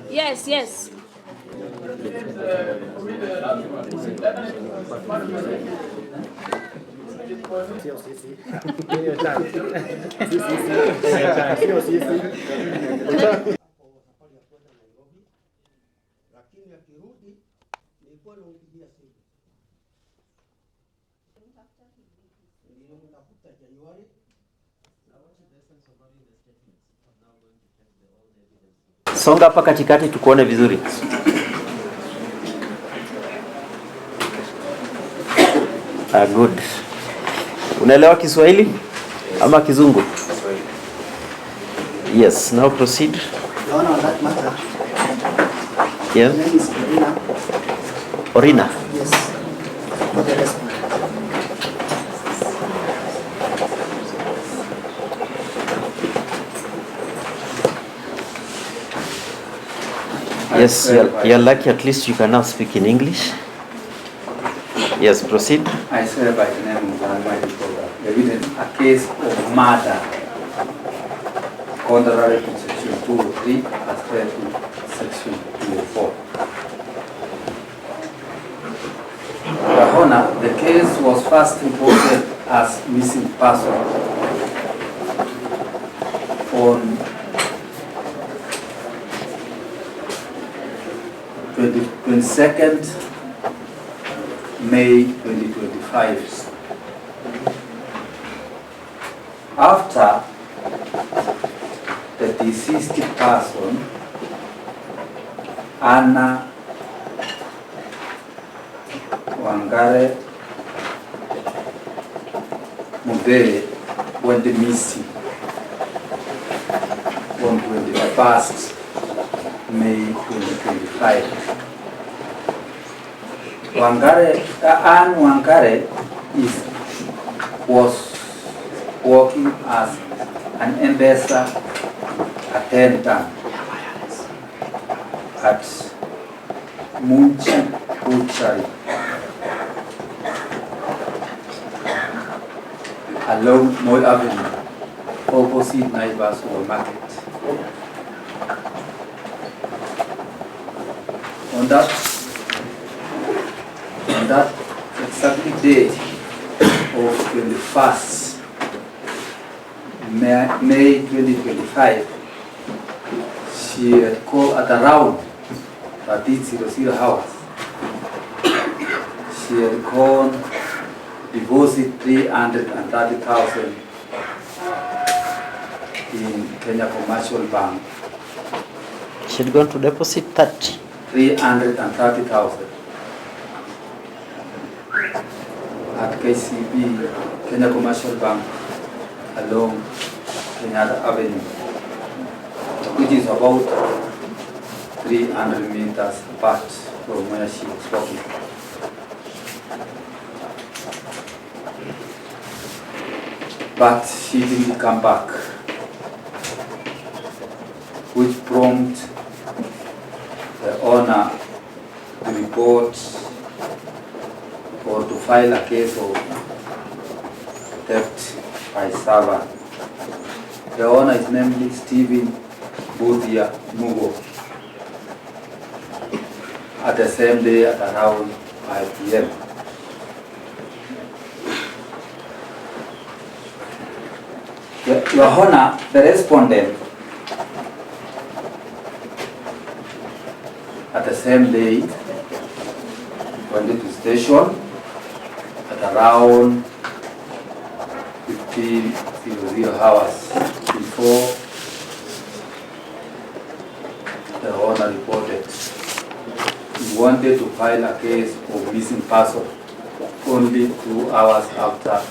Yes, yes. Songa hapa katikati tukuone vizuri. Good. Unaelewa Kiswahili ama Kizungu? Yes, now proceed. Your Honor, on that matter, Yeah. my name is Orina. Yes. For the respondent. Yes, you're lucky at least you can now speak in English. Yes, proceed. I swear by the name of the Almighty God, evidence a case of murder contrary to section 203 as compared to section 204. Your Honor, the case was first reported as missing person on 22nd May 2025. After the deceased person, Anna Wangare Mubere, went missing on 21st May 2025. Anne Wangare was working as an Mpesa attendant at Munchi Butchery along Moy Avenue, opposite Naivas Supermarket. On that exactly date of 21st May 2025, she had called at around 13:00 hours. She had called deposit 330,000 in Kenya Commercial Bank. She had gone to deposit 330,000 at KCB, Kenya Commercial Bank, along Kenyatta Avenue, which is about 300 meters apart from where she was walking. But she didn't come back, which prompted the owner to report or to file a case of theft by servant. The owner is namely Stephen Budia Mugo. At the same day at around 5 p.m. Your Honor, the respondent at the same day went to the station at around 15:00 hours before the owner reported he wanted to file a case of missing person only 2 hours after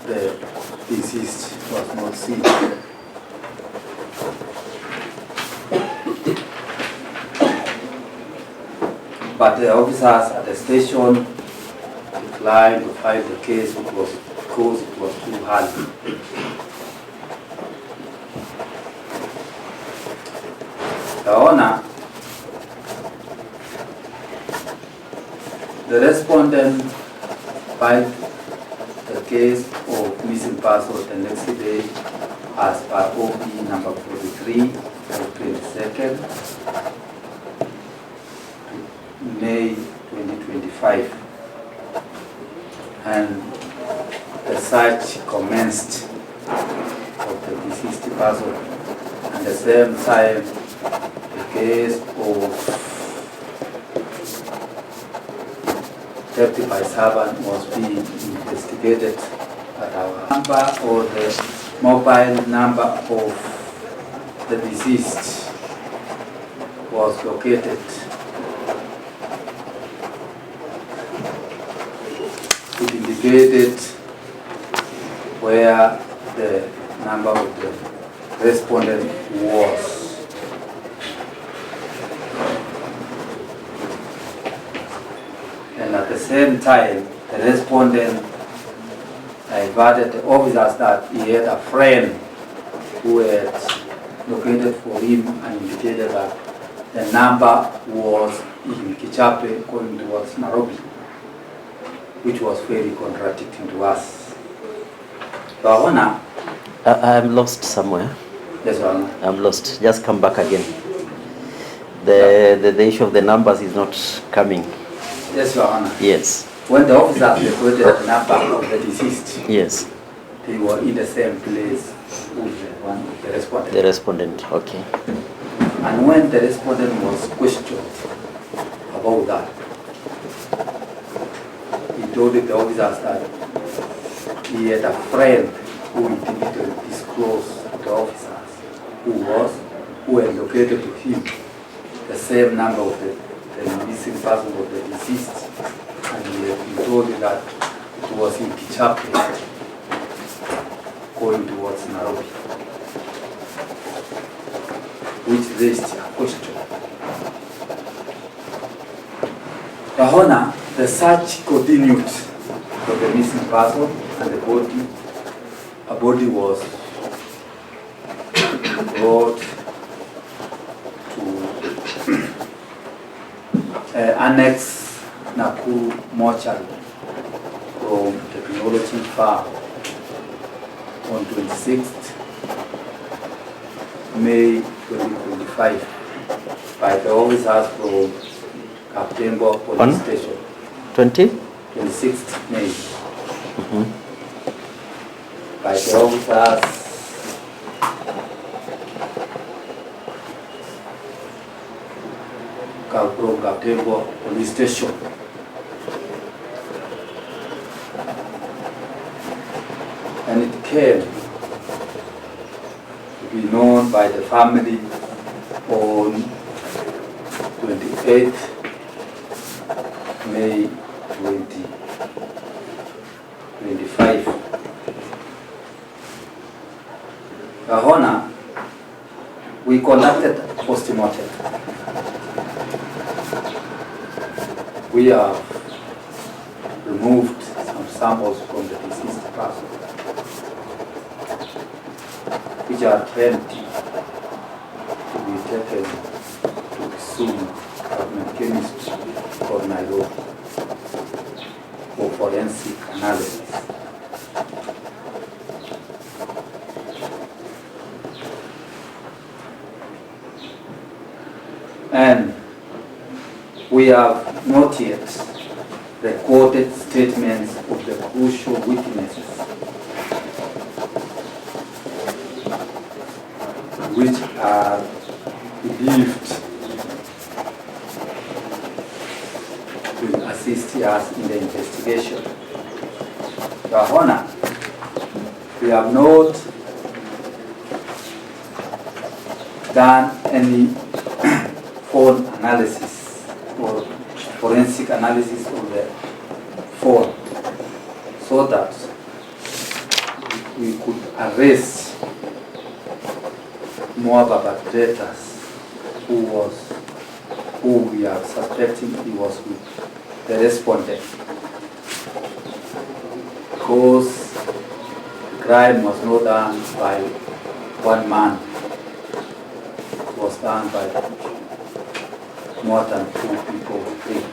the deceased was not seen. But the officers at the station declined to file the case because it was too early. The owner, the respondent filed the case of missing person the next day as per OP number 43 of 22nd May 2025, and the search commenced of the deceased person, and the same time the case of theft by servant was being investigated at our number, or the mobile number of the deceased was located. It indicated where the number of the respondent was. And at the same time, the respondent diverted the officers that he had a friend who had located for him and indicated that the number was in Kichape going towards Nairobi, which was very contradicting to us. Your Honor. I'm lost somewhere. Yes, Your Honor. I'm lost. Just come back again. The issue of the numbers is not coming. Yes, Your Honor. Yes. When the officers recorded the number of the deceased, Yes. they were in the same place with the respondent. The respondent, okay. And when the respondent was questioned about that, he told the officers that he had a friend who intended to disclose to the officers who had located to him the same number of the missing person of the deceased, and he had been told that it was in Kichape going towards Nairobi, which raised a question. Your Honor, the search continued for the missing person, and a body was brought to Annex Nakuru mortuary from Technology Farm on 26th May 2025 by the officers from Kaptembo Police Station. 26th May. By the officers from Kaptembo Police Station. And it came to be known by the family on 28th May 2025. Your Honor, we conducted a postmortem. We have removed some samples from the deceased person, which are ready to be taken to Kisumu Government Chemistry or Nairobi for forensic analysis. And we have not yet recorded statements of the crucial witnesses which are believed to assist us in the investigation. Your Honor, we have not done any phone analysis or forensic analysis of the phone so that we could arrest more perpetrators who we are suspecting he was with the respondent, because the crime was not done by one man, it was done by more than 2 people, 3.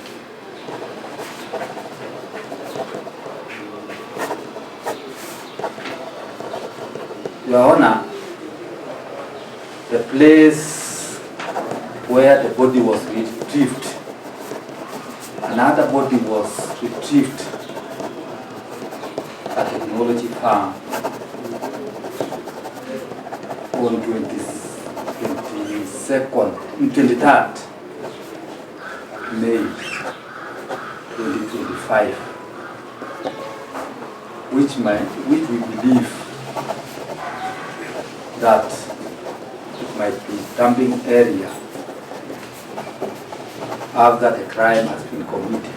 Your Honor, the place where the body was retrieved, another body was retrieved at a technology farm on 23rd May 2025, which we believe that it might be dumping area after the crime has been committed,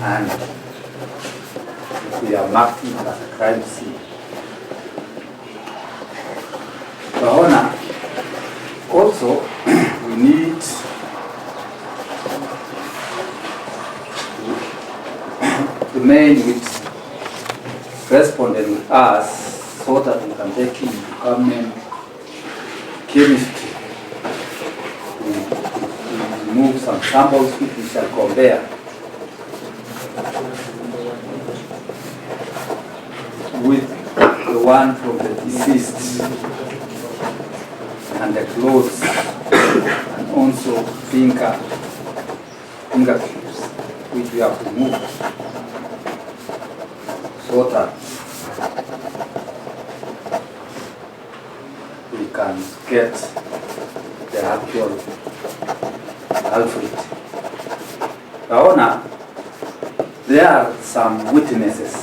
and we are marked it as a crime scene. Your Honor, also we need to remain with respondent with us so that we can take into government chemistry to remove some samples which we shall compare with the one from the deceased and the clothes and also fingerprints which we have removed so that we can get the actual culprit. Your Honor, there are some witnesses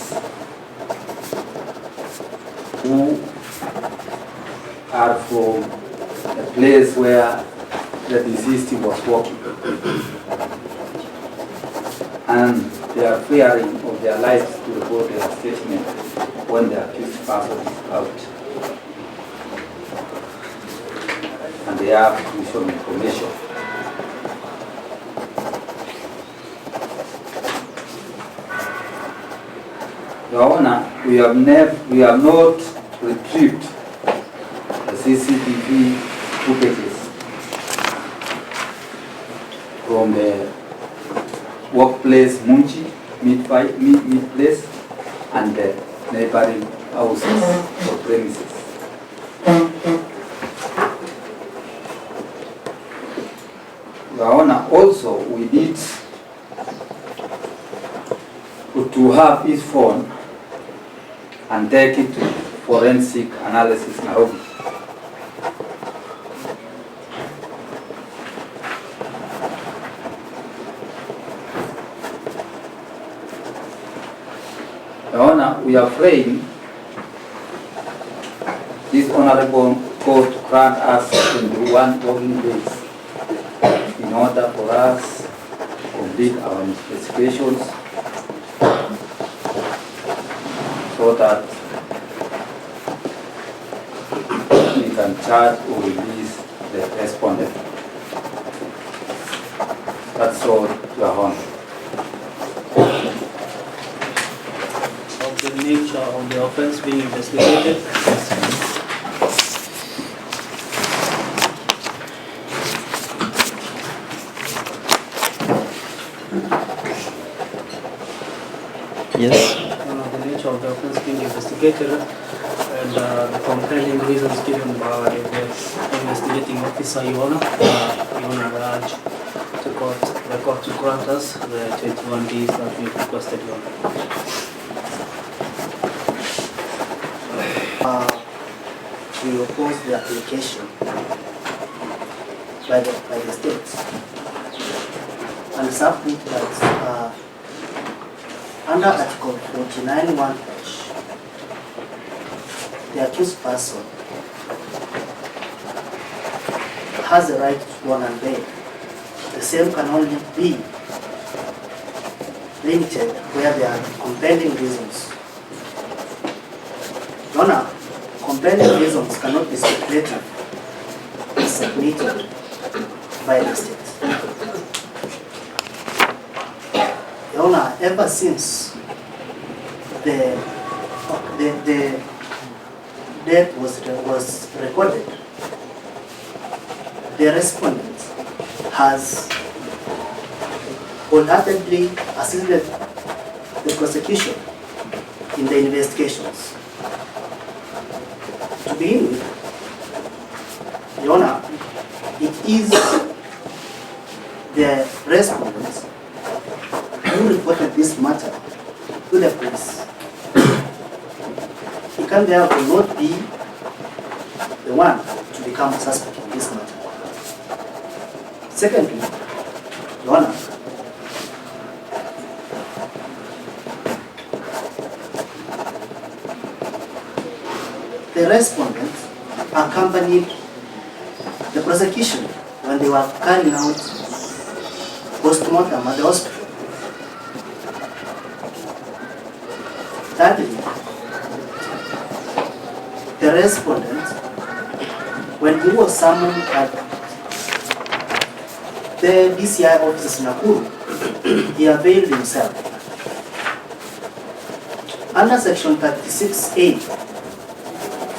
who are from the place where the deceased was walking, and they are fearing of their lives to report their statement when the accused person is out, and they have crucial information. Your Honor, we have not retrieved the CCTV footages from the workplace Munchi meat place and the neighboring houses or premises. Your Honor, also we need to have his phone and take it to forensic analysis Nairobi. Your Honor, we are praying this honorable court to grant us 21 working days in order for us to complete our investigations so that we can charge or release the respondent. That's all, Your Honor. Of the nature of the offense being investigated. Yes. The nature of the offense being investigated and the compelling reasons given by the investigating officer, Your Honor, urge the court to grant us the 21 days that we requested, Your Honor. We oppose the application by the state and submit that under Article 49(1)H, the accused person has a right to go on bail. The same can only be limited where there are compelling reasons. Your Honor, compelling reasons cannot be speculative and submitted by the state. Your Honor, ever since the death was recorded, the respondent has wholeheartedly assisted the prosecution in the investigations. To begin with, Your is the respondents who reported this matter to the police. He can therefore not be the one to become a suspect in this matter. Secondly, Your Honor, the respondent accompanied the prosecution when they were carrying out postmortem at the hospital. Thirdly, the respondent, when he was summoned at the DCI offices in Nakuru, he availed himself. Under section 36A,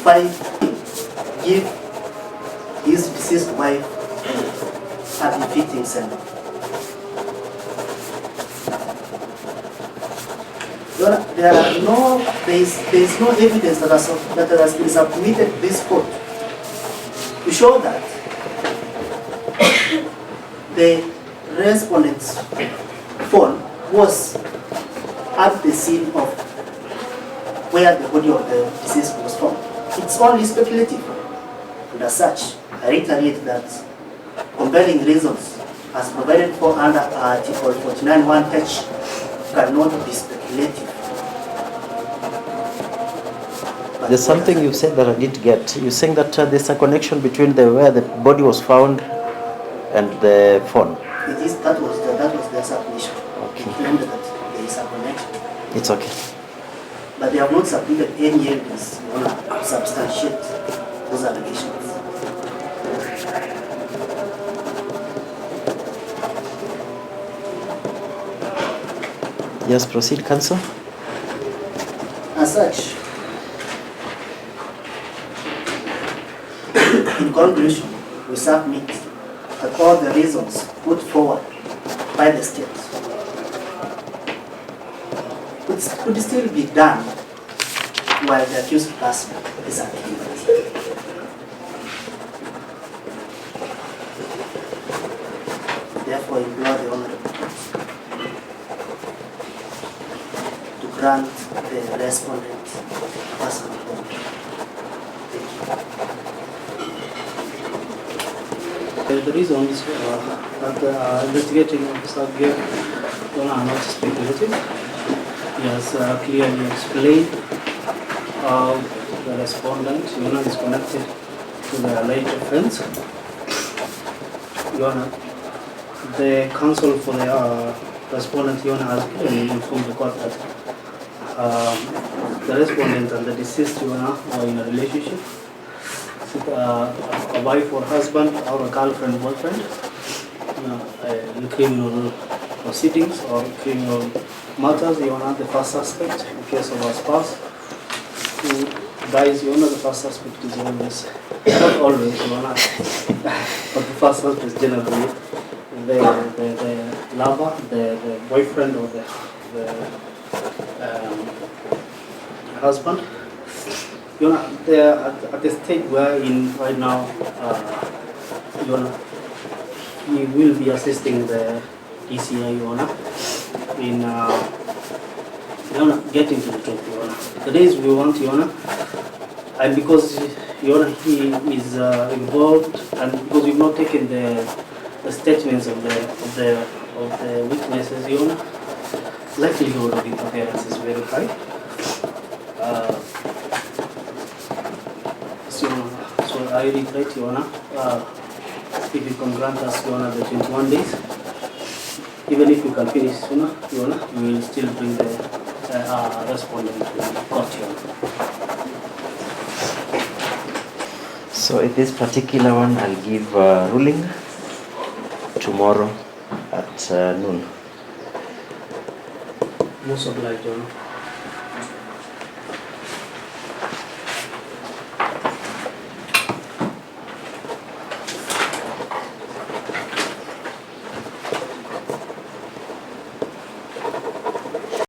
5, give his deceased wife a befitting sentence. There is no evidence that has been submitted to this court to show that the respondent's phone was at the scene of where the body of the deceased was found. It's only speculative. And as such, I reiterate that compelling reasons as provided for under Article 49(1)(h) cannot be speculative. There's something you said that I didn't get. You're saying that there's a connection between where the body was found and the phone. That was their submission. Okay. They claimed that there is a connection. It's okay. But they have not submitted any evidence to substantiate those allegations. Yes, proceed, counsel. As such, in conclusion, we submit that all the reasons put forward by the state could still be done while the accused person is accused. Therefore, implore the Honorable Court to grant the respondent personal bond. Thank you. The reasons that the investigating officer gave are not speculative. He has clearly explained how the respondent, is connected to the alleged offense. The counsel for the respondent, has clearly informed the court that the respondent and the deceased, are in a relationship. A wife or husband or a girlfriend, boyfriend, in criminal proceedings or criminal matters. The first suspect in case of a spouse who dies. The first suspect is always, not always, but the first suspect is generally the lover, the boyfriend, or the husband. They're at the stage where in right now, he will be assisting the DCI, in getting to the truth, The days we want, and because, he is involved, and because we've not taken the statements of the witnesses, likelihood of interference is very high. So I reiterate, if you can grant us, the 21 days, even if you can finish sooner, we will still bring the respondent to court, So in this particular one, I'll give a ruling tomorrow at noon. Most obliged,